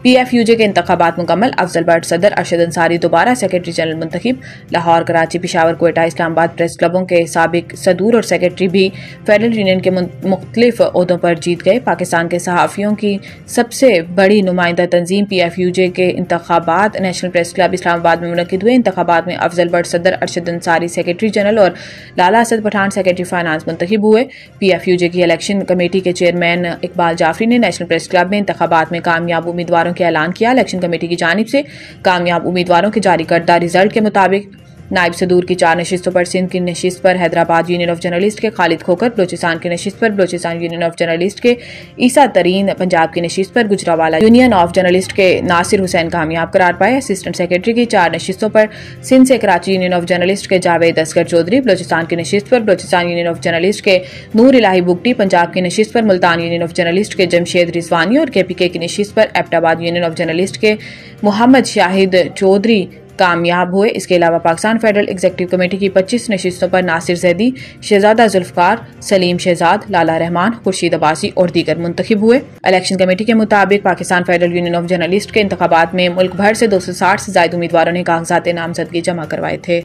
PFUJ के इंतखाबात मुकम्मल। अफजल बट सदर, अरशद अंसारी दोबारा सेक्रेटरी जनरल मुंतखब। लाहौर, कराची, पेशावर, कोयटा, इस्लामाबाद प्रेस क्लबों के साबिक सदूर और सेक्रेटरी भी फेडरल यूनियन के मुख्तलिफ ओहदों पर जीत गए। पाकिस्तान के सहाफ़ियों की सबसे बड़ी नुमाइंदा तंजीम PFUJ के इंतखाबात नेशनल प्रेस क्लब इस्लामाबाद में मुनक्किद हुए। इंतखाबात में अफजल बट सदर, अरशद अंसारी सेक्रेटरी जनरल और लाला असद पठान सेक्रेटरी फाइनेंस मुंतखब हुए। PFUJ की इलेक्शन कमेटी के चेयरमैन इकबाल जाफरी ने नेशनल प्रेस क्लब में इंतखाबात में कामयाब उम्मीदवारों के ऐलान किया। इलेक्शन कमेटी की जानिब से कामयाब उम्मीदवारों के जारी करदा रिजल्ट के मुताबिक नायब सदूर की 4 नशिस्तों पर सिंध की नशिस्त पर हैदराबाद यूनियन ऑफ जर्नलिस्ट के खालिद खोकर, बलोचिस्तान की नशिस्त पर बलोचिस्तान यूनियन ऑफ जर्नलिस्ट के ईसा तरीन, पंजाब की नशिस्त पर गुजरावाला यूनियन ऑफ जर्नलिस्ट के नासिर हुसैन कामयाब करार पाए। असिस्टेंट सेक्रेटरी की 4 नशिस्तों पर सिंध से कराची यूनियन ऑफ जर्नलिस्ट के जावेद असगर चौधरी, बलोचिस्तान की नशिस्त पर बलोचिस्तान यूनियन ऑफ जर्नलिस्ट के नूर इलाही बुगटी, पंजाब की नशिस्त पर मुल्तान यूनियन ऑफ जर्नलिस्ट के जमशेद रिजवानी और KPK की नशिस्त पर एबटाबाद यूनियन ऑफ जर्नलिस्ट के मोहम्मद शाहिद चौधरी कामयाब हुए। इसके अलावा पाकिस्तान फेडरल एग्जीक्यूटिव कमेटी की 25 नशिस्तों पर नासिर जैदी, शहजादा जुल्फकार, सलीम शहजाद, लाला रहमान, खुर्शीद अब्बासी और दीगर मुंतखब हुए। इलेक्शन कमेटी के मुताबिक Pakistan federal union of journalist के इंतखाबात में मुल्क भर से 260 से ज्यादा उम्मीदवारों ने कागजात नामजदगी जमा करवाए थे।